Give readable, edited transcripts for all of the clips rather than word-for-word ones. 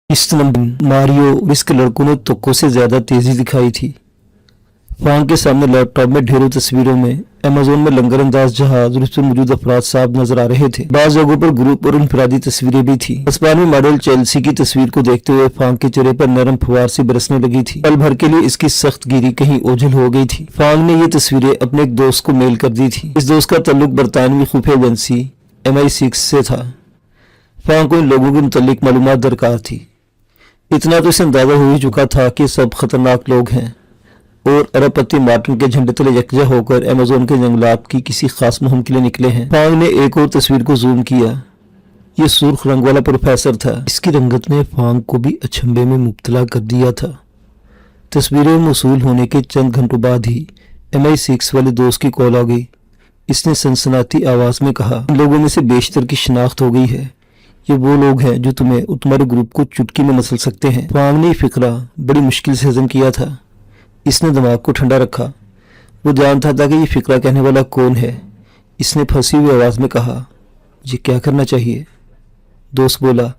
इस number Mario और इसके लड़कों ने तुक्कों से ज्यादा तेजी दिखाई थी। फांग के सामने लैपटॉप में ढेरों तस्वीरों में अमेज़न में लंगर अंदाज जहाज और उस पर मौजूद अफराद साफ नजर आ रहे थे। बाज़ जगहों पर ग्रुप और इनफरादी तस्वीरें भी थी। आसमान में मॉडल चेल्सी की तस्वीर को देखते हुए फांग के चेहरे पर नरम फुहार सी बरसने लगी थी। पल भर के लिए इसकी सख्त गिरी कहीं ओझल हो गई थी। फांग ने ये तस्वीरें अपने एक दोस्त को मेल कर दी थी। इस दोस्त का ताल्लुक बरतानवी खुफिया एजेंसी MI6 से था। फांग को इन लोगों के मुतालिक मालूमात दरकार थी। इतना तो इसे अंदाजा हो ही चुका था कि सब खतरनाक लोग हैं और अरबपति मार्टिन के झंडे तले यकजा होकर अमेज़न के जंगलात की किसी खास मुहिम के लिए निकले हैं। फांग ने एक और तस्वीर को जूम किया। ये सुर्ख रंग वाला प्रोफेसर था। इसकी रंगत ने फांग को भी अचंभे में मुब्तला कर दिया था। तस्वीरें मौसूल होने के चंद घंटों बाद ही MI6 वाले दोस्त की कॉल आ गई। इसने सनसनाती आवाज में कहा, इन लोगों में से बेशतर की शिनाख्त हो गई है। ये वो लोग हैं जो तुम्हें और तुम्हारे ग्रुप को चुटकी में मसल सकते हैं। फांग ने फिक्रा बड़ी मुश्किल से हजम किया था। इसने दिमाग को ठंडा रखा। वो जानता था कि ये फिक्रा कहने वाला कौन है। इसने फंसी हुई आवाज में कहा, ये क्या करना चाहिए? दोस्त बोला,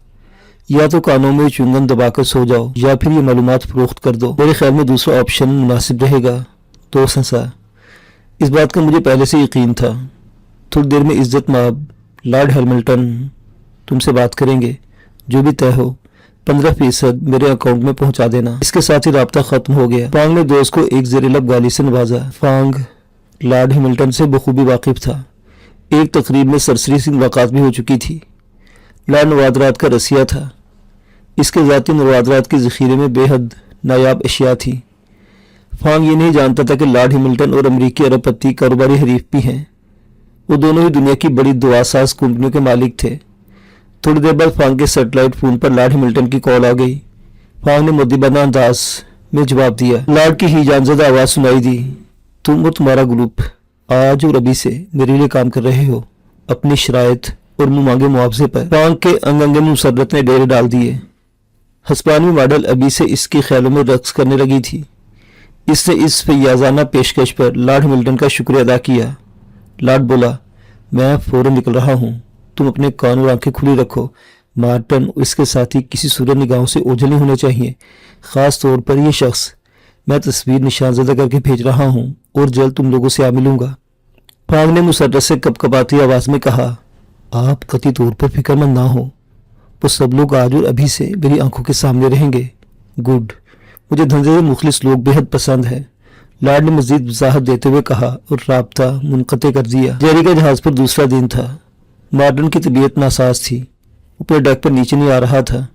या तो कानों में चुंगन दबाकर सो जाओ या फिर ये मालूमात फरोख्त कर दो। मेरे ख्याल में दूसरा ऑप्शन मुनासिब रहेगा। दोस्त हंसा। इस बात का मुझे पहले से यकीन था। थोड़ी देर में इज्जत माब लॉर्ड हैमिल्टन तुमसे बात करेंगे। जो भी तय हो 15% मेरे अकाउंट में पहुंचा देना। इसके साथ ही राब्ता खत्म हो गया। फांग ने दोस्त को एक ज़ेर-ए-लब गाली से नवाजा। फांग लॉर्ड हैमिल्टन से बखूबी वाकिफ था। एक तकरीब में सरसरी सी मुलाकात भी हो चुकी थी। लॉर्ड नवादरात का रसिया था। इसके ज़ाती नवादरात के ज़ख़ीरे में बेहद नायाब अशिया थी। फांग ये नहीं जानता था कि लॉर्ड हैमिल्टन और अमरीकी अरबपति कारोबारी हरीफ भी हैं। वो दोनों ही दुनिया की बड़ी दुआसाज कंपनियों के मालिक थे। थोड़ी देर बाद फांग के सैटेलाइट फोन पर लॉर्ड हैमिल्टन की कॉल आ गई। फांग ने मुद्दिबाना अंदाज में जवाब दिया। लॉर्ड की ही जानज़दा आवाज़ सुनाई दी, तुम और तुम्हारा ग्रुप आज और अभी से मेरे लिए काम कर रहे हो, अपनी शराइत और मुँह मांगे मुआवजे पर। फांग के अंग अंग में मुसर्रत ने डेरे डाल दिए। हस्पानी मॉडल अभी से इसके ख्यालों में रक्स करने लगी थी। इसने इस फैयाजाना पेशकश पर लॉर्ड हैमिल्टन का शुक्रिया अदा किया। लॉर्ड बोला, मैं फौरन निकल रहा हूँ, तुम अपने कान और आंखें खुली रखो। मार्टिन और इसके साथी किसी सूरत निगाहों से ओझल नहीं होने चाहिए। खास तौर पर यह शख्स। मैं तस्वीर निशानजदा करके भेज रहा हूँ और जल्द तुम लोगों से आ मिलूंगा। फांग ने मुसर्रत से कपकपाती आवाज में कहा, आप कतई तौर पर फिक्रमंद ना हो। वो सब लोग आज और अभी से मेरी आंखों के सामने रहेंगे। गुड, मुझे धंधे से मुखलिस लोग बेहद पसंद है। लॉर्ड ने मजीद वजाहत देते हुए कहा और राब्ता मुनक़ते कर दिया। जेरी का जहाज पर दूसरा दिन था। मार्टिन की तबीयत नासाज थी। ऊपर डेक पर नीचे नहीं आ रहा था।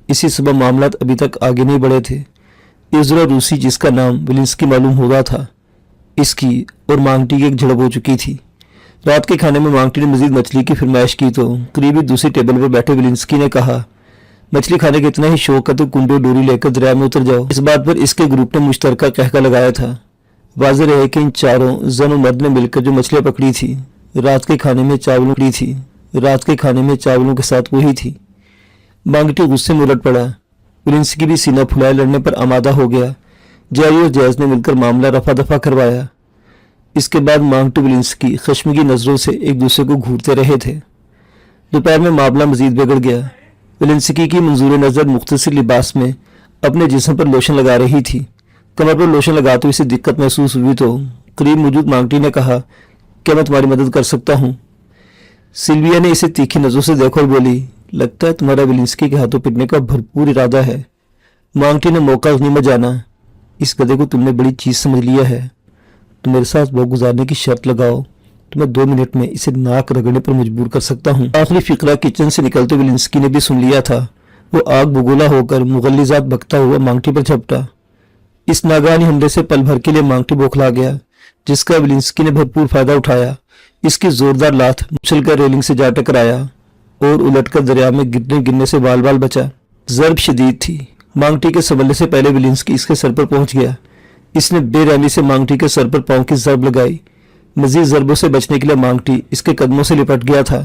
इसी सबब मामलात अभी तक आगे नहीं बढ़े थे। इज़रा रूसी, जिसका नाम विलिंस्की मालूम होता था, इसकी और मांगटी की एक झड़प हो चुकी थी। रात के खाने में मांगटी ने मजीद मछली की फरमाइश की तो करीबी दूसरी टेबल पर बैठे विलिंस्की ने कहा, मछली खाने का इतना ही शौक है तो कुंडो डोरी लेकर दरिया में उतर जाओ। इस बात पर इसके ग्रुप ने मुश्तरका कहका लगाया था। वाज़ेह रहे कि इन चारों जन और मर्द ने मिलकर जो मछलियां पकड़ी थी, रात के खाने में चावलों के साथ वही थी। मांगटी गुस्से में उलट पड़ा। विलिंस्की भी सीना फुलाए लड़ने पर आमादा हो गया। जेरी और जैज ने मिलकर मामला रफा दफा करवाया। इसके बाद मांगटी विलिंस्की खश्मी नजरों से एक दूसरे को घूरते रहे थे। दोपहर में मामला मजीद बिगड़ गया। विलिंस्की की मंजूर नजर मुख्तसर लिबास में अपने जिस्म पर लोशन लगा रही थी। कमर पर लोशन लगाते हुए इसे दिक्कत महसूस हुई तो करीब मौजूद मांगटी ने कहा, क्या मैं तुम्हारी मदद कर सकता हूँ? सिल्विया ने इसे तीखी नजरों से देखा और बोली, लगता है तुम्हारा विलिंस्की के हाथों पिटने का भरपूर इरादा है। मांगटी ने मौका गनीमत जाना, इस गधे को तुमने बड़ी चीज समझ लिया है। तुम मेरे साथ वक्त गुजारने की शर्त लगाओ तो मैं 2 मिनट में इसे नाक रगड़ने पर मजबूर कर सकता हूँ। आखिरी फिक्रा किचन से निकलते विलिंस्की ने भी सुन लिया था। वो आग बगोला होकर मुगल्लिजात बकता हुआ मांगटी पर झपटा। इस नागानी हमले से पल भर के लिए मांगटी बौखला गया, जिसका विलिंस्की ने भरपूर फायदा उठाया। इसकी जोरदार लात उछलकर रेलिंग से जा टकराया और उलटकर दरिया में गिरने से बाल बाल बचा। जर्ब शदीद थी। मांगटी के संभलने से पहले विलिंस्की इसके सर पर पहुंच गया। इसने बेरहमी से मांगटी के सर पर पांव की जरब लगाई। मजीद जरबों से बचने के लिए मांगटी इसके कदमों से लिपट गया था।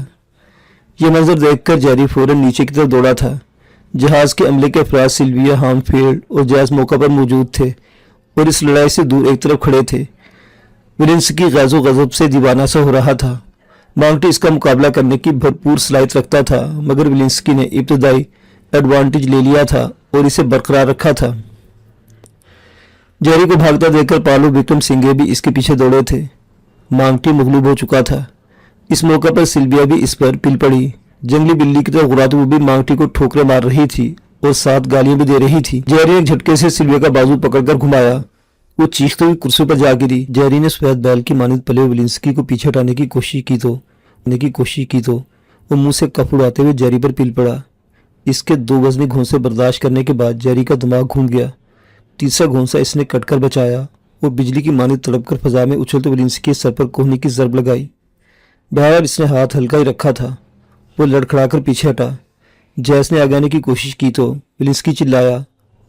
यह मंजर देखकर जेरी फौरन नीचे की तरफ दौड़ा था। जहाज के अमले के अफराद सिल्विया, हार्मफील्ड और जैज मौका पर मौजूद थे और इस लड़ाई से दूर एक तरफ खड़े थे। विलिंस्की गैज़ो गज़ब से दीवाना सा हो रहा था। मांगटी इसका मुकाबला करने की भरपूर सलाहियत रखता था, मगर विलिंस्की ने इब्तदाई एडवांटेज ले लिया था और इसे बरकरार रखा था। जेरी को भागता देखकर पालू विक्रम सिंघे भी इसके पीछे दौड़े थे। मांगटी मगलूब हो चुका था। इस मौके पर सिल्विया भी इस पर पिल पड़ी। जंगली बिल्ली की तरह गुर्राती वो भी मांगटी को ठोकरें मार रही थी और साथ गालियां भी दे रही थी। जेरी ने एक झटके से सिल्विया का बाजू पकड़कर घुमाया। वो चीखते हुए कुर्सी पर जा गिरी। जेरी ने सफेद बैल की मानिंद पले विलिंस्की को पीछे हटाने की कोशिश की तो वो मुंह से कफ उड़ाते हुए जेरी पर पिल पड़ा। इसके 2 वजनी घोंसे बर्दाश्त करने के बाद जेरी का दिमाग घूम गया। तीसरा घोंसा इसने कटकर बचाया और बिजली की मानिंद तड़पकर फजा में उछलते विलिंस्की के सर पर कोहनी की जरब लगाई। बहरहाल इसने हाथ हल्का ही रखा था। वो लड़खड़ाकर पीछे हटा। जैस ने आगे आने की कोशिश की तो विलिंस्की चिल्लाया,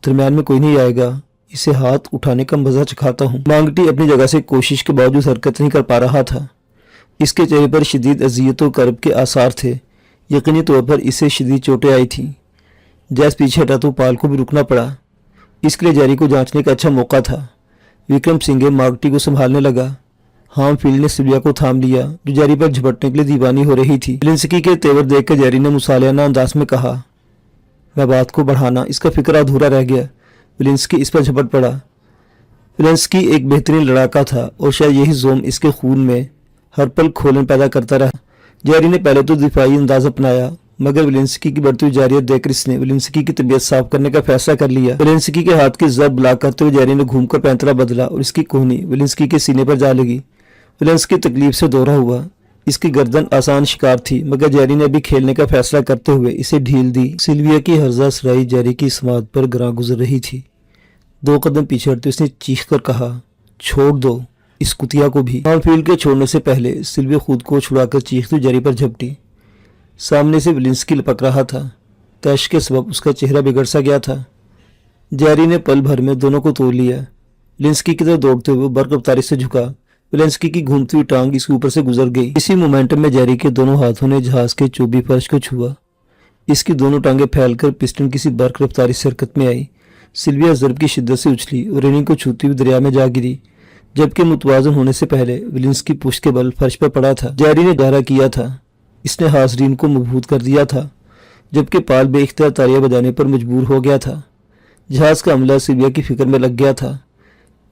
दरम्यान में कोई नहीं आएगा, इसे हाथ उठाने का मजा चखाता हूँ। मांगटी अपनी जगह से कोशिश के बावजूद हरकत नहीं कर पा रहा था। इसके चेहरे पर शदीद अजियत और कर्ब के आसार थे। यकीनी तौर पर इसे शदीद चोटें आई थीं। जैस पीछे हटा तो पाल को भी रुकना पड़ा। इसके लिए जेरी को जांचने का अच्छा मौका था। विक्रम सिंघे मांगटी को संभालने लगा। हाम फील्ड ने सिल्विया को थाम लिया जो जेरी पर झपटने के लिए दीवानी हो रही थी। विलिंस्की के तेवर देखकर जेरी ने मुसालियाना अंदाज में कहा, मैं बात को बढ़ाना, इसका फिक्र अधूरा रह गया। विलिंस्की इस पर झपट पड़ा। विलिंस्की एक बेहतरीन लड़ाका था और शायद यही जोम इसके खून में हर पल खोलन पैदा करता रहा। जेरी ने पहले तो दिफाई अंदाज अपनाया, मगर विलिंस्की की बढ़ती हुई जारियत देखकर इसने विलिंस्की की तबीयत साफ करने का फैसला कर लिया। विलिंस्की के हाथ की जब ब्लॉक करते हुए जेरी ने घूमकर पैंतरा बदला और इसकी कोहनी विलिंस्की के सीने पर जा लगी। विलिंस्की तकलीफ से दोहरा हुआ। इसकी गर्दन आसान शिकार थी, मगर जेरी ने भी खेलने का फैसला करते हुए इसे ढील दी। सिल्विया की हर्जा सराई जेरी की समात पर गिरा गुजर रही थी। 2 कदम पीछे हटते उसने चीखकर कहा, छोड़ दो इस कुतिया को भी। फील्ड के छोड़ने से पहले सिल्विया खुद को छुड़ाकर चीखती जेरी पर झपटी। सामने से विलिंस्की लपक रहा था। तैश के सबब उसका चेहरा बिगड़ सा गया था। जेरी ने पल भर में दोनों को तोड़ लिया। विलिंस्की की तरफ दौड़ते हुए बर्क अवतारी से झुका। विलिंस्की की घूमती हुई टांग इसके ऊपर से गुजर गई। इसी मोमेंटम में जेरी के दोनों हाथों ने जहाज के चौबी फर्श को छुआ। इसकी दोनों टांगें फैलकर पिस्टन किसी बर्क रफ्तारी से हरकत में आई। सिल्विया ज़रब की शिद्दत से उछली और रेलिंग को छूती हुई दरिया में जा गिरी, जबकि मुतवाजन होने से पहले विलिंस्की पुश्त के बल फर्श पर पड़ा था। जेरी ने दारा किया था। इसने हाजरीन को मबहूत कर दिया था, जबकि पाल बेख्तियार तालियां बजाने पर मजबूर हो गया था। जहाज का अमला सिल्विया की फिक्र में लग गया था।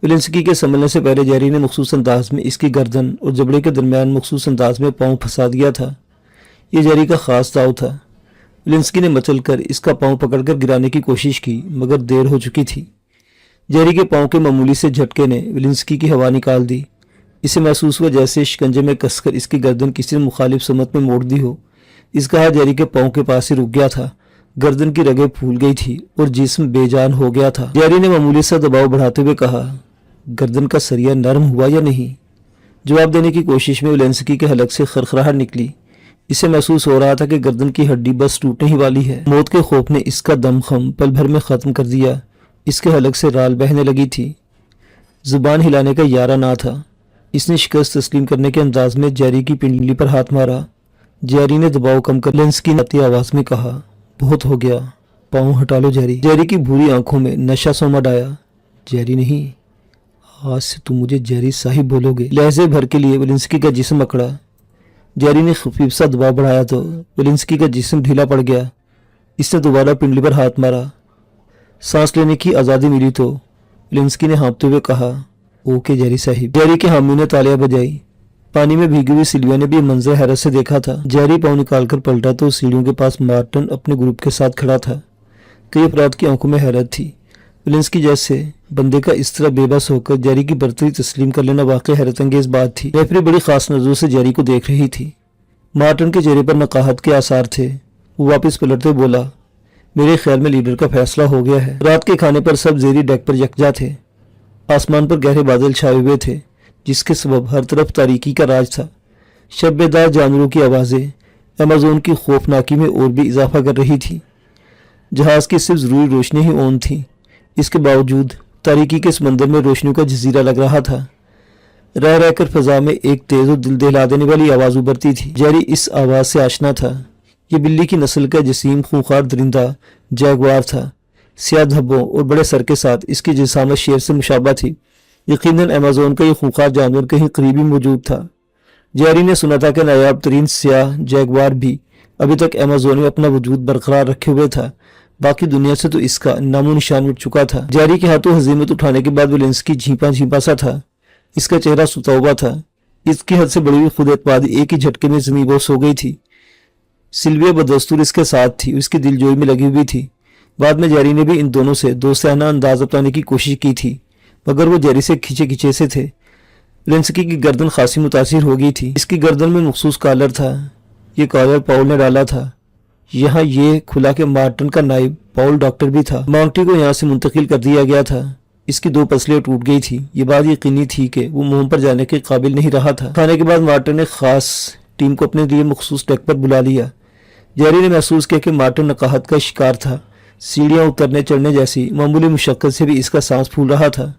विलिंस्की के संभलने से पहले जेरी ने मखसूस अंदाज में इसकी गर्दन और जबड़े के दरमियान मखसूस अंदाज में पाँव फंसा दिया था। ये जेरी का खास दाव था। विलिंस्की ने मचलकर इसका पाँव पकड़कर गिराने की कोशिश की, मगर देर हो चुकी थी। जेरी के पाँव के मामूली से झटके ने विलिंस्की की हवा निकाल दी। इसे महसूस हुआ जैसे शिकंजे में कसकर इसकी गर्दन किसी ने मुखालिफ समत में मोड़ दी हो। इसका हाथ जेरी के पाँव के पास ही रुक गया था। गर्दन की रगें फूल गई थी और जिस्म बेजान हो गया था। जेरी ने मामूली सा दबाव बढ़ाते हुए कहा, गर्दन का सरिया नरम हुआ या नहीं? जवाब देने की कोशिश में विलिंस्की के हलक से खरखराहट निकली। इसे महसूस हो रहा था कि गर्दन की हड्डी बस टूटने ही वाली है। मौत के खौफ ने इसका दमखम पल भर में ख़त्म कर दिया। इसके हलक से राल बहने लगी थी। जुबान हिलाने का यारा ना था। इसने शिकस्त तस्लीम करने के अंदाज में जेरी की पिंडली पर हाथ मारा। जेरी ने दबाव कम कर विलिंस्की नाती आवाज में कहा, बहुत हो गया, पाँव हटा लो जेरी। जेरी की भूरी आंखों में नशा सोमड़ आया। जेरी नहीं, आज से तुम मुझे जेरी साहिब बोलोगे। लहजे भर के लिए विलिंस्की का जिस्म अकड़ा। जेरी ने खफीफ सा दबाव बढ़ाया तो विलिंस्की का जिस्म ढीला पड़ गया। इसने दोबारा पिंडली पर हाथ मारा। सांस लेने की आज़ादी मिली तो विलिंस्की ने हाँफते हुए कहा, ओके जेरी साहिब। जेरी के हामी ने तालियां बजाई। पानी में भीगी हुई सिल्विया ने भी मंजर हैरत से देखा था। जेरी पाँव निकालकर पलटा तो सीढ़ियों के पास मार्टन अपने ग्रुप के साथ खड़ा था। कई अफराद की आंखों में हैरत थी। विलिंस्की जैसे बंदे का इस तरह बेबस होकर जेरी की बर्तरी तस्लीम कर लेना वाकई हैरत अंगेज बात थी। रेफरी बड़ी खास नजरों से जेरी को देख रही थी। मार्टन के चेहरे पर नकाहत के आसार थे। वो वापस पलटते बोला, मेरे ख्याल में लीडर का फैसला हो गया है। रात के खाने पर सब जेरी डेक पर यकजा थे। आसमान पर गहरे बादल छाए हुए थे, जिसके सबब हर तरफ तारीकी का राज था। शब्बेदार जानवरों की आवाज़ें अमेज़न की खौफनाकी में और भी इजाफा कर रही थी। जहाज़ की सिर्फ ज़रूरी रोशनी ही ऑन थी। इसके बावजूद तारीकी के समंदर में रोशनियों का जजीरा लग रहा था। रह रहकर फजा में एक तेज और दिल दहला देने वाली आवाज़ उभरती थी। जेरी इस आवाज़ से आशना था। ये बिल्ली की नस्ल का जसीम खूंखार दरिंदा जैगवार था। स्याह धब्बों और बड़े सर के साथ इसकी जिसामत शेर से मुशाबा थी। यकीनन अमेज़न का ये खूंखार जानवर कहीं करीबी मौजूद था। जेरी ने सुना था कि नायाब तरीन स्याह जैगवार भी अभी तक अमेज़न में अपना वजूद बरकरार रखे हुए था, बाकी दुनिया से तो इसका नामो निशान मिट चुका था। जैरी के हाथों हजीमत उठाने के बाद वेलेंस्की झींपा झींपा सा था। इसका चेहरा सुता हुआ था। इसकी हद से बड़ी हुई खुद एतमादी एक ही झटके में जमीन बोस हो गई थी। सिल्विया बदस्तूर इसके साथ थी, उसकी दिलजोई में लगी हुई थी। बाद में जैरी ने भी इन दोनों से दोस्ताना अंदाज अपनाने की कोशिश की थी, मगर वो जैरी से खींचे खींचे से थे। वेलेंस्की की गर्दन खासी मुतासिर हो गई थी। इसकी गर्दन में मखसूस कॉलर था। ये कॉलर पॉल ने डाला था। यहाँ ये खुला के मार्टन का नाइब पॉल डॉक्टर भी था। मांगटी को यहाँ से मुंतकिल कर दिया गया था। इसकी 2 पसलियां टूट गई थी। ये बात यकीनी थी कि वो मुंह पर जाने के काबिल नहीं रहा था। खाने के बाद मार्टन ने खास टीम को अपने लिए मखसूस डेक पर बुला लिया। जैरी ने महसूस किया कि मार्टन नकाहत का शिकार था। सीढ़ियां उतरने चढ़ने जैसी मामूली मुशक्कत से भी इसका सांस फूल रहा था।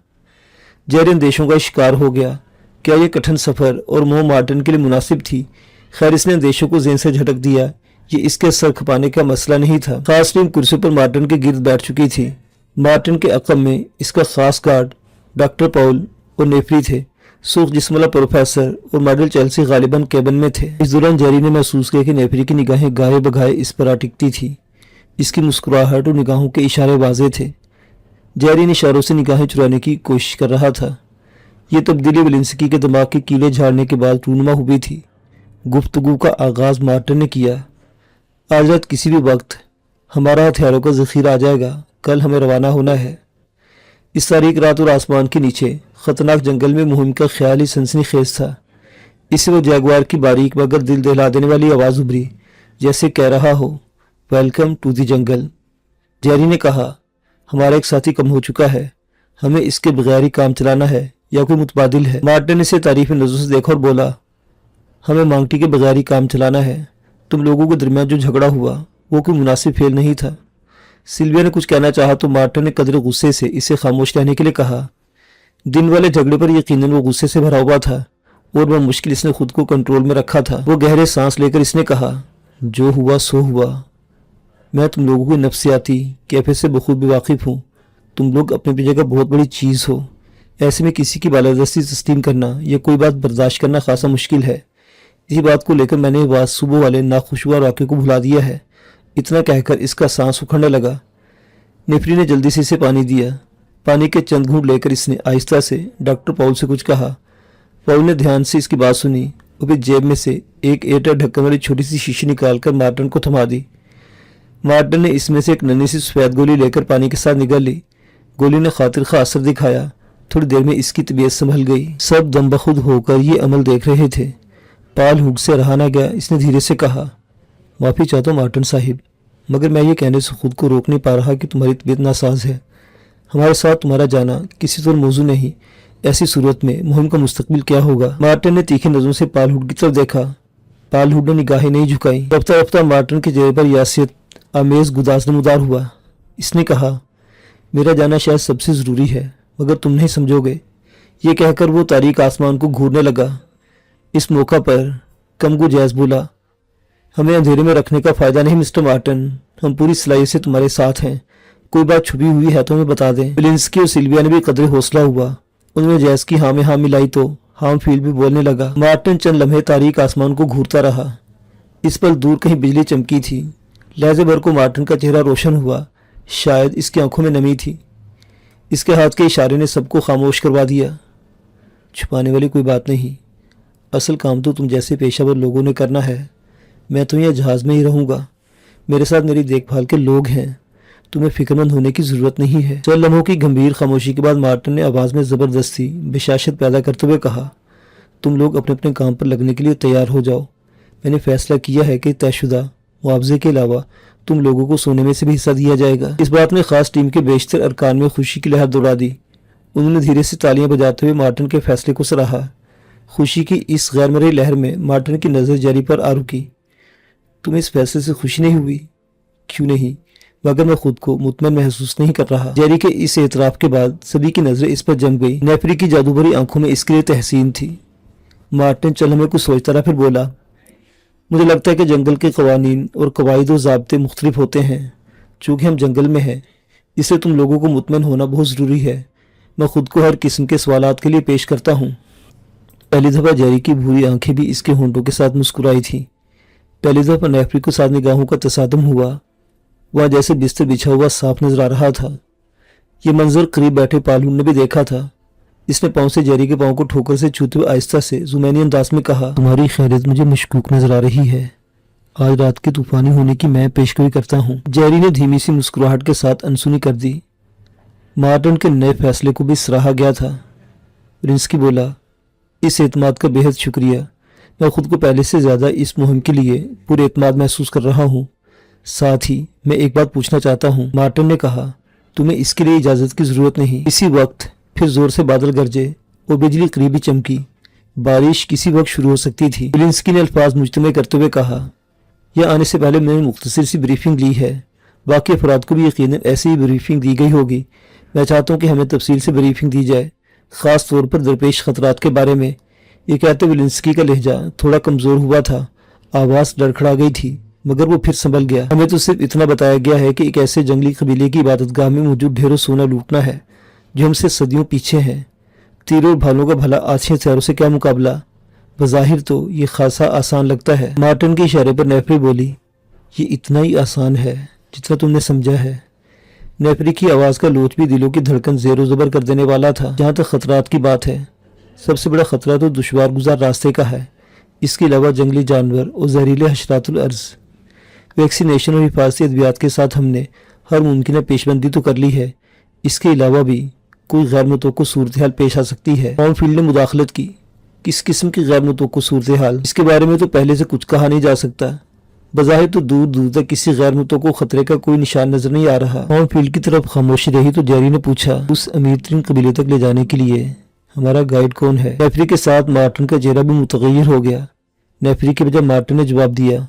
जैरी अंदेशों का शिकार हो गया। क्या ये कठिन सफर और मोह मार्टन के लिए मुनासिब थी? खैर, इसने अंदेशों को ज़हन से झटक दिया। ये इसके सर खपाने का मसला नहीं था। खास टीम कुर्सी पर मार्टन के गिर्द बैठ चुकी थी। मार्टन के अक़ब में इसका खास गार्ड डॉक्टर पॉल और नेफ्री थे। सूख जिस्मला प्रोफेसर और मॉडल चेल्सी गालिबन केबिन में थे। इस दौरान जैरी ने महसूस किया कि नेफ्री की निगाहें गाये बगाए इस पर अटिकती थी। इसकी मुस्कुराहट और निगाहों के इशारे वाजे थे। जैरी इन इशारों से निगाहें चुराने की कोशिश कर रहा था। ये तब्दीली वेलेंस्की के दिमाग के कीले झाड़ने के बाद रूनुमा हुई थी। गुफ्तगू का आगाज मार्टन ने किया। आज रात किसी भी वक्त हमारा हथियारों का ज़ख़ीरा आ जाएगा। कल हमें रवाना होना है। इस तारीख रात और आसमान के नीचे खतरनाक जंगल में मुहिम का ख्याल ही सनसनीखेज था। इससे वो जैगुआर की बारीक मगर दिल दहला देने वाली आवाज़ उभरी, जैसे कह रहा हो, वेलकम टू दी जंगल। जैरी ने कहा, हमारा एक साथी कम हो चुका है। हमें इसके बगैर ही काम चलाना है या कोई मुतबादिल है? मार्टिन ने इसे तारीफ नज़रों से देखा और बोला, हमें मांगटी के बगैर ही काम चलाना है। तुम लोगों के दरमियान जो झगड़ा हुआ वो कोई मुनासिब फेल नहीं था। सिल्विया ने कुछ कहना चाहा तो मार्टिन ने कदर गुस्से से इसे खामोश रहने के लिए कहा। दिन वाले झगड़े पर यकीनन वो गुस्से से भरा हुआ था और वह मुश्किल इसने खुद को कंट्रोल में रखा था। वो गहरे सांस लेकर इसने कहा, जो हुआ सो हुआ। मैं तुम लोगों की नफ्सियाती कैफियत से बखूबी वाकिफ हूँ। तुम लोग अपनी जगह बहुत बड़ी चीज़ हो। ऐसे में किसी की बालादस्ती तस्लीम करना या कोई बात बर्दाश्त करना खासा मुश्किल है। इसी बात को लेकर मैंने बात सुबह वाले नाखुशगवार वाक़े को भुला दिया है। इतना कहकर इसका सांस उखड़ने लगा। नेफ्री ने जल्दी से इसे पानी दिया। पानी के चंद घूंट लेकर इसने आहिस्ता से डॉक्टर पॉल से कुछ कहा। पॉल ने ध्यान से इसकी बात सुनी और फिर जेब में से एक एयरटाइट ढक्कन वाली छोटी सी शीशी निकालकर मार्टन को थमा दी। मार्टन ने इसमें से एक नन्ही सी सफेद गोली लेकर पानी के साथ निगल ली। गोली ने खातिर खा असर दिखाया। थोड़ी देर में इसकी तबीयत संभल गई। सब दम बखुद होकर ये अमल देख रहे थे। पाल हुड से रहा ना गया। इसने धीरे से कहा, माफ़ी चाहता हूँ मार्टन साहिब, मगर मैं ये कहने से खुद को रोक नहीं पा रहा कि तुम्हारी तबीयत नासाज है। हमारे साथ तुम्हारा जाना किसी तरह मौजू नहीं। ऐसी सूरत में मुहिम का मुस्तकबिल क्या होगा? मार्टन ने तीखी नजरों से पाल हुड की तरफ देखा। पाल हुड ने निगाहें नहीं झुकाई। रफ्ता रफ्ता मार्टन के चेहरे पर यासियत आमेज गुदास नमूदार हुआ। इसने कहा, मेरा जाना शायद सबसे ज़रूरी है, मगर तुम नहीं समझोगे। ये कहकर वो तारीक आसमान को घूरने लगा। इस मौका पर कमगो जैस बोला, हमें अंधेरे में रखने का फ़ायदा नहीं मिस्टर मार्टन। हम पूरी सलाहियत से तुम्हारे साथ हैं। कोई बात छुपी हुई है तो हमें बता दें। वेलेंस्की और सिल्विया ने भी कदरे हौसला हुआ। उन्होंने जैस की हाँ में हाँ मिलाई तो हार्म फील्ड भी बोलने लगा। मार्टन चंद लम्हे तारीक आसमान को घूरता रहा। इस पर दूर कहीं बिजली चमकी थी। लहजे भर को मार्टन का चेहरा रोशन हुआ। शायद इसकी आंखों में नमी थी। इसके हाथ के इशारे ने सबको खामोश करवा दिया। छुपाने वाली कोई बात नहीं। असल काम तो तुम जैसे पेशावर लोगों ने करना है। मैं तो यहाँ जहाज़ में ही रहूँगा। मेरे साथ मेरी देखभाल के लोग हैं। तुम्हें फिक्रमंद होने की ज़रूरत नहीं है। चंद लम्हों की गंभीर खामोशी के बाद मार्टन ने आवाज़ में ज़बरदस्ती बशाशत पैदा करते हुए कहा, तुम लोग अपने अपने काम पर लगने के लिए तैयार हो जाओ। मैंने फैसला किया है कि तयशुदा मुआवजे के अलावा तुम लोगों को सोने में से भी हिस्सा दिया जाएगा। इस बात ने खास टीम के बेशतर अरकान में खुशी की लहर दौड़ा दी। उन्होंने धीरे से तालियां बजाते हुए मार्टन के फैसले को सराहा। खुशी की इस गैर मरई लहर में मार्टन की नज़र जैरी पर आ रुकी। तुम्हें इस फैसले से खुशी नहीं हुई? क्यों नहीं, मगर मैं खुद को मुतमईन महसूस नहीं कर रहा। जैरी के इस एतराफ़ के बाद सभी की नजरें इस पर जम गई। नेफ्री की जादूभरी आंखों में इसके लिए तहसीन थी। मार्टिन चल हमें कुछ सोचता रहा, फिर बोला, मुझे लगता है कि जंगल के कवानीन और कवायद व ज़ाब्ते मुख्तलिफ होते हैं। चूँकि हम जंगल में हैं, इससे तुम लोगों को मुतमईन होना बहुत ज़रूरी है। मैं खुद को हर किस्म के सवालात के लिए पेश करता हूँ। पहली दफ़ा जैरी की भूरी आंखें भी इसके होंठों के साथ मुस्कुराई थी। पहली दफा नेफरी के साथ निगाहों का तसादम हुआ। वहां जैसे बिस्तर बिछा हुआ साफ नजर आ रहा था। ये मंजर करीब बैठे पालून ने भी देखा था। इसने पांव से जेरी के पांव को ठोकर से छूते हुए आहिस्ता से जुमैनी अंदाज में कहा, तुम्हारी खैरियत मुझे मशकूक नजर आ रही है। आज रात के तूफानी होने की मैं पेशगोई करता हूँ। जेरी ने धीमी सी मुस्कुराहट के साथ अनसुनी कर दी। मार्टिन के नए फैसले को भी सराहा गया था। रिंस्की बोला, इस एतमाद का बेहद शुक्रिया। मैं खुद को पहले से ज्यादा इस मुहिम के लिए पूरे एतमाद महसूस कर रहा हूँ। साथ ही मैं एक बात पूछना चाहता हूँ। मार्टिन ने कहा, तुम्हें इसके लिए इजाजत की जरूरत नहीं। इसी वक्त फिर जोर से बादल गरजे और बिजली करीबी चमकी। बारिश किसी वक्त शुरू हो सकती थी। रिंस्की ने अल्फाज मुजतमे करते हुए कहा, यह आने से पहले मैंने मुख्तसर सी ब्रीफिंग ली है। बाकी अफराद को भी यकीनन ऐसी ही ब्रीफिंग दी गई होगी। मैं चाहता हूँ कि हमें तफसील से ब्रीफिंग दी जाए, ख़ास तौर पर दरपेश खतरात के बारे में। ये कहते विलिंस्की का लहजा थोड़ा कमज़ोर हुआ था। आवाज़ लड़खड़ा गई थी, मगर वो फिर संभल गया। हमें तो सिर्फ इतना बताया गया है कि एक ऐसे जंगली कबीले की इबादतगाह में मौजूद ढेरों सोना लूटना है जो हमसे सदियों पीछे हैं। तीरों और भालों का भला आज हथियारों से क्या मुकाबला। बज़ाहिर तो ये खासा आसान लगता है। मार्टिन के इशारे पर नेफरी बोली, ये इतना ही आसान है जितना तुमने समझा है। नेफरी की आवाज़ का लोच भी दिलों की धड़कन ज़ेरो ज़बर कर देने वाला था। जहाँ तक खतरात की बात है, सबसे बड़ा खतरा तो दुश्वार गुजार रास्ते का है। इसके अलावा जंगली जानवर और जहरीले हशरातुल अर्ज़। वैक्सीनेशन और हिफाजती अद्वियात के साथ हमने हर मुमकिन पेशबंदी तो कर ली है। इसके अलावा भी कोई गैर मुतवक्को सूरत हाल पेश आ सकती है। टॉम फील्ड ने मुदाखलत की, किस किस्म की गैर मुतवक्को सूरत हाल? इसके बारे में तो पहले से कुछ कहा नहीं जा सकता। बज़ाहिर तो दूर दूर तक किसी गैर मुतवक्को खतरे का कोई निशान नजर नहीं आ रहा। टॉम फील्ड की तरफ खामोशी रही तो जेरी ने पूछा, उस अमीर तरीन कबीले तक ले जाने के लिए हमारा गाइड कौन है? नेफरी के साथ मार्टिन का चेहरा भी मुतगय्यर हो गया। नेफरी के बजाय मार्टिन ने जवाब दिया,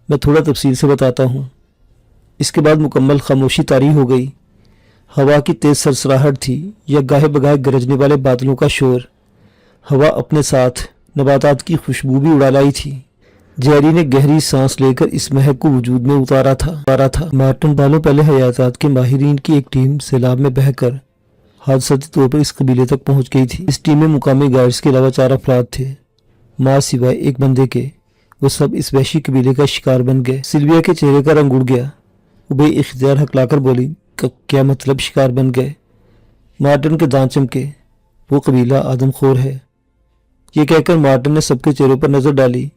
मैं थोड़ा तफसील से बताता हूँ। इसके बाद मुकम्मल खामोशी तारी हो गई। हवा की तेज सरसराहट थी या गाहे बगाहे गरजने वाले बादलों का शोर। हवा अपने साथ नबातात की खुशबू भी उड़ा लाई थी। जेरी ने गहरी सांस लेकर इस महक को वजूद में उतारा था। मार्टिन बालों पहले हयातात के माहिरीन की एक टीम सैलाब में बहकर हादसाती तौर पर इस कबीले तक पहुंच गई थी। इस टीम में मुकामी गाइड्स के अलावा 4 अफराद थे। माँ सिवाय एक बंदे के वो सब इस वहशी कबीले का शिकार बन गए। सिल्विया के चेहरे का रंग उड़ गया। वो बेइख्तियार हकलाकर बोली, क्या मतलब शिकार बन गए? मार्टिन के दांत चमके। वो कबीला आदमखोर है। ये कहकर मार्टिन ने सबके चेहरों पर नजर डाली।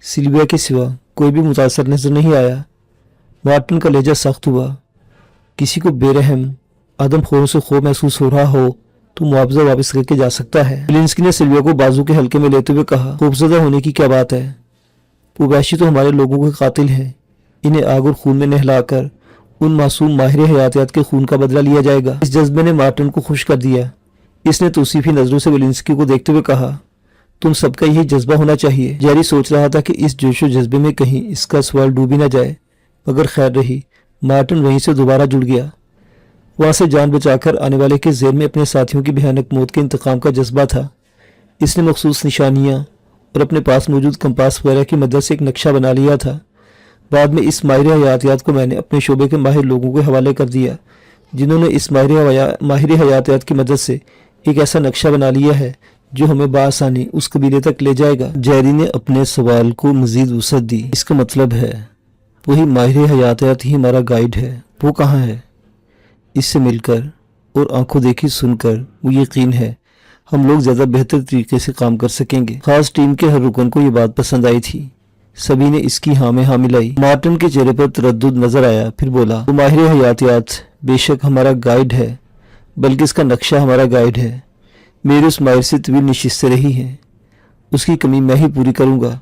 सिल्विया के सिवा कोई भी मुतासर नजर नहीं आया। मार्टिन का लहजा सख्त हुआ। किसी को बेरहम आदमखोरों से खौफ महसूस हो रहा हो तो मुआवजा वापस करके जा सकता है। लिंस्की ने सिल्विया को बाजू के हल्के में लेते हुए कहा, खौफजदा होने की क्या बात है? वो वहशी तो हमारे लोगों के कातिल हैं। इन्हें आग और खून में नहलाकर उन मासूम माहिर हयातियात के खून का बदला लिया जाएगा। इस जज्बे ने मार्टिन को खुश कर दिया। इसने तौसीफी नजरों से विलिंस्की को देखते हुए कहा, तुम सबका यही जज्बा होना चाहिए। जेरी सोच रहा था कि इस जोशो जज्बे में कहीं इसका सवाल डूब ही न जाए, मगर खैर रही। मार्टिन वहीं से दोबारा जुड़ गया। वहां से जान बचाकर आने वाले के जेल में अपने साथियों की भयानक मौत के इंतकाम का जज्बा था। इसने मखसूस निशानियां और अपने पास मौजूद कंपास वगैरह की मदद से एक नक्शा बना लिया था। बाद में इस माहिर हयातियात को मैंने अपने शोबे के माहिर लोगों के हवाले कर दिया, जिन्होंने इस माहिर हयातियात की मदद से एक ऐसा नक्शा बना लिया है जो हमें बासानी उस कबीले तक ले जाएगा। जेरी ने अपने सवाल को मजीद वसअत दी। इसका मतलब है वही माहिर हयातियात ही हमारा गाइड है। वो कहाँ है? इससे मिलकर और आंखों देखी सुनकर वो यकीन है हम लोग ज्यादा बेहतर तरीके से काम कर सकेंगे। खास टीम के हर रुकन को ये बात पसंद आई थी। सभी ने इसकी हाँ में हाँ मिलाई। मार्टिन के चेहरे पर तरद्दुद नजर आया, फिर बोला, वो माहिर हयातियात बेशक हमारा गाइड है, बल्कि इसका नक्शा हमारा गाइड है। मेरी उस माहिर से तवील नशिस्तें रही हैं, उसकी कमी मैं ही पूरी करूंगा।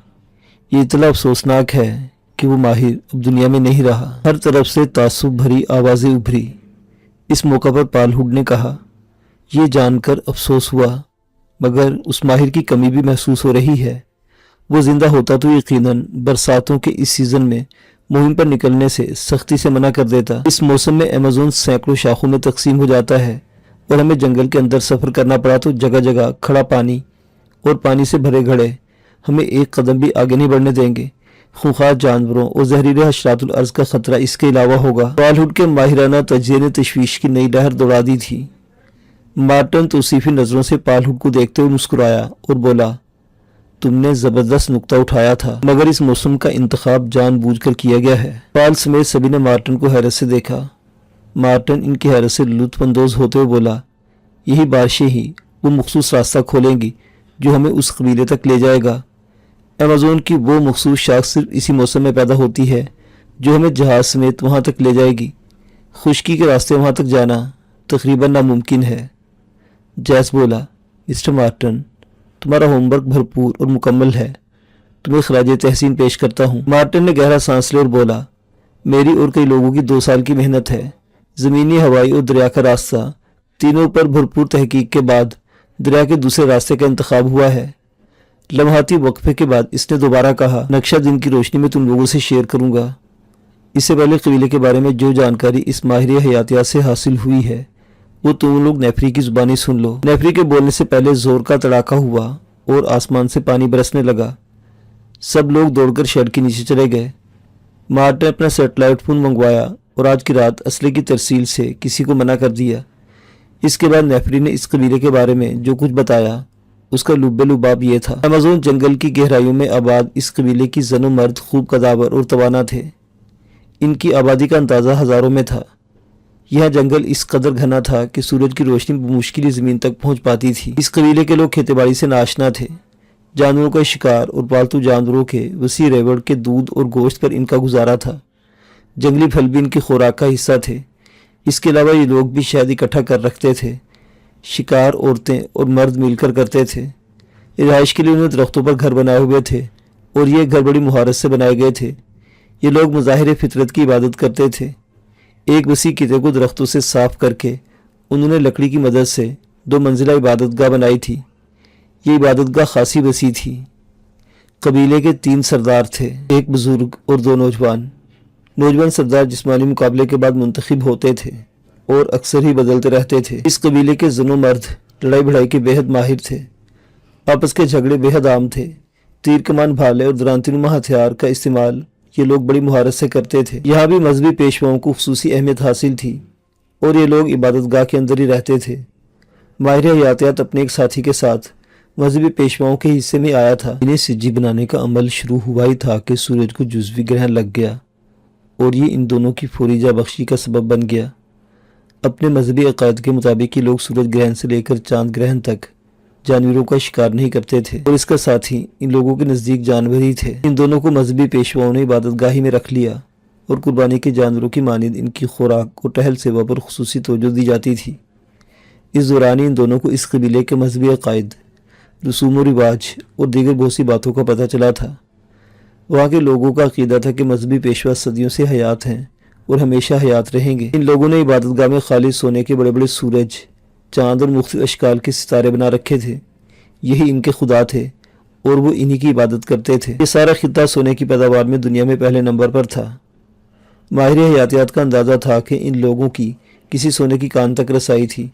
ये इतना अफसोसनाक है कि वो माहिर अब दुनिया में नहीं रहा। हर तरफ से तासुब भरी आवाजें उभरी। इस मौका पर पालहुड ने कहा, यह जानकर अफसोस हुआ, मगर उस माहिर की कमी भी महसूस हो रही है। वो जिंदा होता तो यकीनन बरसातों के इस सीजन में मुहिम पर निकलने से सख्ती से मना कर देता। इस मौसम में अमेज़न सैकड़ों शाखों में तकसीम हो जाता है और हमें जंगल के अंदर सफर करना पड़ा तो जगह जगह खड़ा पानी और पानी से भरे घड़े हमें एक कदम भी आगे नहीं बढ़ने देंगे। खूंखार जानवरों और जहरीले हशरातुल अर्ज़ का खतरा इसके अलावा होगा। पालहुड के माहिराना तजिए ने तशवीश की नई लहर दौड़ा दी थी। मार्टिन तौसीफी नजरों से पालहुड को देखते हुए मुस्कुराया और बोला, تم نے زبردست نقطہ اٹھایا تھا، مگر اس موسم کا انتخاب جان بوجھ کر کیا گیا ہے۔ پال سمیت سبھی نے مارٹن کو حیرت سے دیکھا۔ مارٹن ان کی حیرت سے لطف اندوز ہوتے ہوئے بولا، یہی بارشیں ہی وہ مخصوص راستہ کھولیں گی جو ہمیں اس قبیلے تک لے جائے گا۔ ایمیزون کی وہ مخصوص شاخ صرف اسی موسم میں پیدا ہوتی ہے جو ہمیں جہاز سمیت وہاں تک لے جائے گی۔ خشکی کے راستے وہاں تک جانا تقریباً ناممکن ہے۔ جیس بولا، مسٹر مارٹن، تمہارا ہوم ورک بھرپور اور مکمل ہے، تمہیں خراج تحسین پیش کرتا ہوں۔ مارٹن نے گہرا سانس لے اور بولا، میری اور کئی لوگوں کی 2 سال کی محنت ہے۔ زمینی، ہوائی اور دریا کا راستہ، تینوں پر بھرپور تحقیق کے بعد دریا کے دوسرے راستے کا انتخاب ہوا ہے۔ لمحاتی وقفے کے بعد اس نے دوبارہ کہا، نقشہ دن کی روشنی میں تم لوگوں سے شیئر کروں گا۔ اس سے پہلے قبیلے کے بارے میں جو جانکاری اس ماہر حیاتیات سے حاصل ہوئی ہے وہ تم لوگ نیفری کی زبانی سن لو۔ نیفری کے بولنے سے پہلے زور کا تڑاکا ہوا اور آسمان سے پانی برسنے لگا۔ سب لوگ دوڑ کر شیڈ کے نیچے چلے گئے۔ مارٹ نے اپنا سیٹلائٹ فون منگوایا اور آج کی رات اسلحے کی ترسیل سے کسی کو منع کر دیا۔ اس کے بعد نیفری نے اس قبیلے کے بارے میں جو کچھ بتایا اس کا لب لباب یہ تھا۔ ایمیزون جنگل کی گہرائیوں میں آباد اس قبیلے کی زن و مرد خوب قداور اور توانا تھے۔ ان کی آبادی کا اندازہ ہزاروں میں تھا۔ یہاں جنگل اس قدر گھنا تھا کہ سورج کی روشنی بمشکل زمین تک پہنچ پاتی تھی۔ اس قبیلے کے لوگ کھیتی باڑی سے ناشنا تھے۔ جانوروں کا شکار اور پالتو جانوروں کے وسیع ریوڑ کے دودھ اور گوشت پر ان کا گزارا تھا۔ جنگلی پھل بھی ان کی خوراک کا حصہ تھے۔ اس کے علاوہ یہ لوگ بھی شہد اکٹھا کر رکھتے تھے۔ شکار عورتیں اور مرد مل کر کرتے تھے۔ رہائش کے لیے انہوں نے درختوں پر گھر بنائے ہوئے تھے اور یہ گھر بڑی مہارت سے بنائے گئے تھے۔ یہ لوگ مظاہر فطرت کی عبادت کرتے تھے۔ ایک وسیع خطے کو درختوں سے صاف کر کے انہوں نے لکڑی کی مدد سے 2 منزلہ عبادت گاہ بنائی تھی۔ یہ عبادت گاہ خاصی وسیع تھی۔ قبیلے کے 3 سردار تھے، ایک بزرگ اور 2 نوجوان۔ نوجوان سردار جسمانی مقابلے کے بعد منتخب ہوتے تھے اور اکثر ہی بدلتے رہتے تھے۔ اس قبیلے کے زن و مرد لڑائی بھڑائی کے بے حد ماہر تھے۔ آپس کے جھگڑے بے حد عام تھے۔ تیر کمان، بھالے اور درانتی نما ہتھیار کا استعمال یہ لوگ بڑی مہارت سے کرتے تھے۔ یہاں بھی مذہبی پیشواؤں کو خصوصی اہمیت حاصل تھی اور یہ لوگ عبادت گاہ کے اندر ہی رہتے تھے۔ ماہر حیاتیات اپنے ایک ساتھی کے ساتھ مذہبی پیشواؤں کے حصے میں آیا تھا۔ انہیں سجی بنانے کا عمل شروع ہوا ہی تھا کہ سورج کو جزوی گرہن لگ گیا اور یہ ان دونوں کی فوری جاں بخشی کا سبب بن گیا۔ اپنے مذہبی عقائد کے مطابق یہ لوگ سورج گرہن سے لے کر چاند گرہن تک جانوروں کا شکار نہیں کرتے تھے اور اس کا ساتھی ان لوگوں کے نزدیک جانور ہی تھے۔ ان دونوں کو مذہبی پیشواؤں نے عبادت گاہی میں رکھ لیا اور قربانی کے جانوروں کی مانند ان کی خوراک اور ٹہل سیوا پر خصوصی توجہ دی جاتی تھی۔ اس دوران ان دونوں کو اس قبیلے کے مذہبی عقائد، رسوم و رواج اور دیگر بہت سی باتوں کا پتہ چلا تھا۔ وہاں کے لوگوں کا عقیدہ تھا کہ مذہبی پیشوا صدیوں سے حیات ہیں اور ہمیشہ حیات رہیں گے۔ ان لوگوں نے عبادت گاہ میں خالص سونے کے بڑے بڑے سورج، چاند اور مختلف اشکال کے ستارے بنا رکھے تھے۔ یہی ان کے خدا تھے اور وہ انہی کی عبادت کرتے تھے۔ یہ سارا خطہ سونے کی پیداوار میں دنیا میں پہلے نمبر پر تھا۔ ماہر حیاتیات کا اندازہ تھا کہ ان لوگوں کی کسی سونے کی کان تک رسائی تھی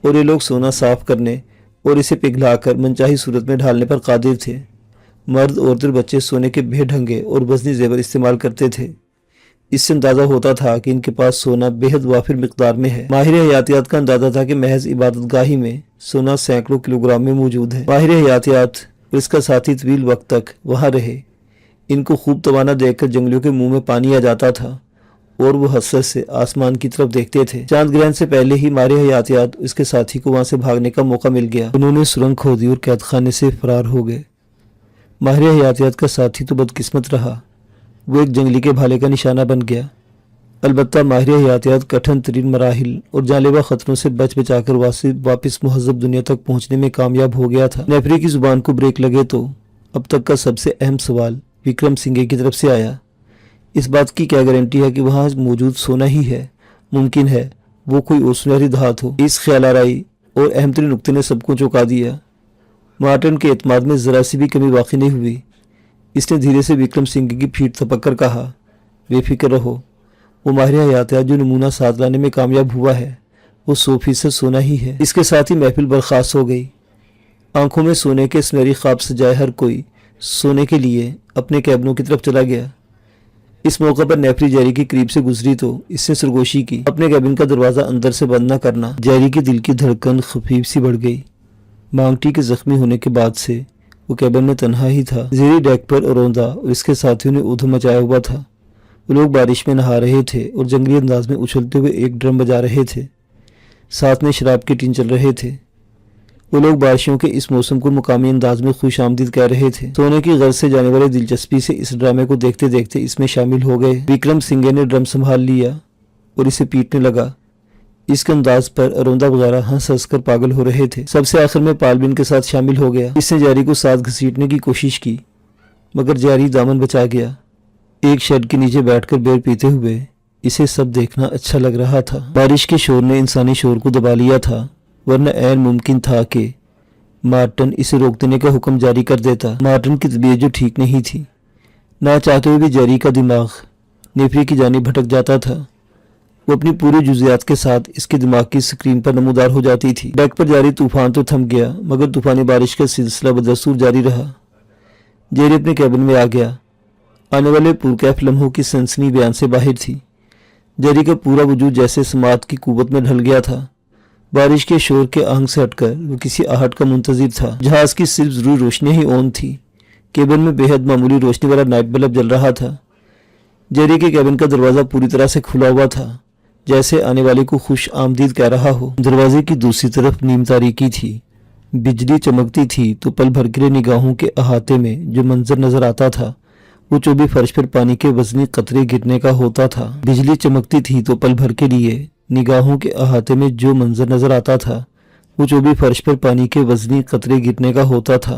اور یہ لوگ سونا صاف کرنے اور اسے پگھلا کر منچاہی صورت میں ڈھالنے پر قادر تھے۔ مرد، عورتیں اور بچے سونے کے بے ڈھنگے اور وزنی زیور استعمال کرتے تھے۔ اس سے اندازہ ہوتا تھا کہ ان کے پاس سونا بے حد وافر مقدار میں ہے۔ ماہر حیاتیات کا اندازہ تھا کہ محض عبادت گاہی میں سونا سینکڑوں کلوگرام میں موجود ہے۔ ماہر حیاتیات اور اس کا ساتھی طویل وقت تک وہاں رہے۔ ان کو خوب توانا دیکھ کر جنگلیوں کے منہ میں پانی آ جاتا تھا اور وہ حسرت سے آسمان کی طرف دیکھتے تھے۔ چاند گرہن سے پہلے ہی ماہر حیاتیات اس کے ساتھی کو وہاں سے بھاگنے کا موقع مل گیا۔ انہوں نے سرنگ کھودی اور قید خانے سے فرار ہو گئے۔ ماہر حیاتیات کا ساتھی تو بدقسمت رہا، وہ ایک جنگلی کے بھالے کا نشانہ بن گیا۔ البتہ ماہر حیاتیات کٹھن ترین مراحل اور جان لیوا خطروں سے بچ بچا کر واپس مہذب دنیا تک پہنچنے میں کامیاب ہو گیا تھا۔ نیفری کی زبان کو بریک لگے تو اب تک کا سب سے اہم سوال وکرم سنگھے کی طرف سے آیا۔ اس بات کی کیا گارنٹی ہے کہ وہاں موجود سونا ہی ہے؟ ممکن ہے وہ کوئی اور سنہری دھات ہو۔ اس خیال آرائی اور اہم ترین نقطے نے سب کو چونکا دیا۔ مارٹن کے اعتماد میں ذرا سی بھی کمی واقع نہیں ہوئی۔ اس نے دھیرے سے وکرم سنگھے کی پیٹھ تھپک کر کہا، بے فکر رہو، وہ ماہر حیاتیات جو نمونہ ساتھ لانے میں کامیاب ہوا ہے وہ 100% سونا ہی ہے۔ اس کے ساتھ ہی محفل برخاست ہو گئی۔ آنکھوں میں سونے کے سنہری خواب سجائے ہر کوئی سونے کے لیے اپنے کیبنوں کی طرف چلا گیا۔ اس موقع پر نیفری جیری کے قریب سے گزری تو اس نے سرگوشی کی، اپنے کیبن کا دروازہ اندر سے بند نہ کرنا۔ جیری کے دل کی دھڑکن خفیف سی بڑھ گئی۔ مانگٹی کے زخمی ہونے کے بعد سے वो कैबिन में तन्हा ही था। जेरी डेक पर अरोंदा और इसके साथियों ने ऊधम मचाया हुआ था। वो लोग बारिश में नहा रहे थे और जंगली अंदाज में उछलते हुए एक ड्रम बजा रहे थे। साथ में शराब के टीन चल रहे थे। वो लोग बारिशों के इस मौसम को मुकामी अंदाज में खुश आमदीद कह रहे थे। सोने की गर्ज से जाने वाली दिलचस्पी से इस ड्रामे को देखते देखते इसमें शामिल हो गए। विक्रम सिंघे ने ड्रम संभाल लिया और इसे पीटने लगा। इसके अंदाज पर अरोंदा वगैरह हंस हंस कर पागल हो रहे थे। सबसे आखिर में पालबिन के साथ शामिल हो गया। इसने जारी को साथ घसीटने की कोशिश की, मगर जारी दामन बचा गया। एक शेड के नीचे बैठकर बियर पीते हुए इसे सब देखना अच्छा लग रहा था। बारिश के शोर ने इंसानी शोर को दबा लिया था, वरना ऐन मुमकिन था कि मार्टन इसे रोक देने का हुक्म जारी कर देता। मार्टन की तबीयत जो ठीक नहीं थी, ना चाहते हुए भी जारी का दिमाग नेफरी की जानिब भटक जाता था। वो अपनी पूरी जुजियात के साथ इसके दिमाग की स्क्रीन पर नमूदार हो जाती थी। डेक पर जारी तूफान तो थम गया, मगर तूफानी बारिश का सिलसिला बदस्तूर जारी रहा। जेरी अपने कैबिन में आ गया। आने वाले पुरकैफ लम्हों की सनसनी बयान से बाहर थी। जेरी का पूरा वजूद जैसे समात की कुव्वत में ढल गया था। बारिश के शोर के आहंग से हटकर वो किसी आहट का मुंतजिर था। जहाज की सिर्फ जरूरी रोशनी ही ऑन थी। केबिन में बेहद मामूली रोशनी वाला नाइट बल्ब जल रहा था। जेरी के कैबिन का दरवाजा पूरी तरह से खुला हुआ था, जैसे आने वाले को खुश आमदीद कह रहा हो। दरवाजे की दूसरी तरफ नीम तारीकी थी। बिजली चमकती थी तो पल भर के लिए निगाहों के अहाते में जो मंजर नजर आता था वो चौबी फर्श पर पानी के वजनी कतरे गिरने का होता था। बिजली चमकती थी तो पल भर के लिए निगाहों के अहाते में जो मंजर नजर आता था वो चौबी फर्श पर पानी के वजनी कतरे गिरने का होता था।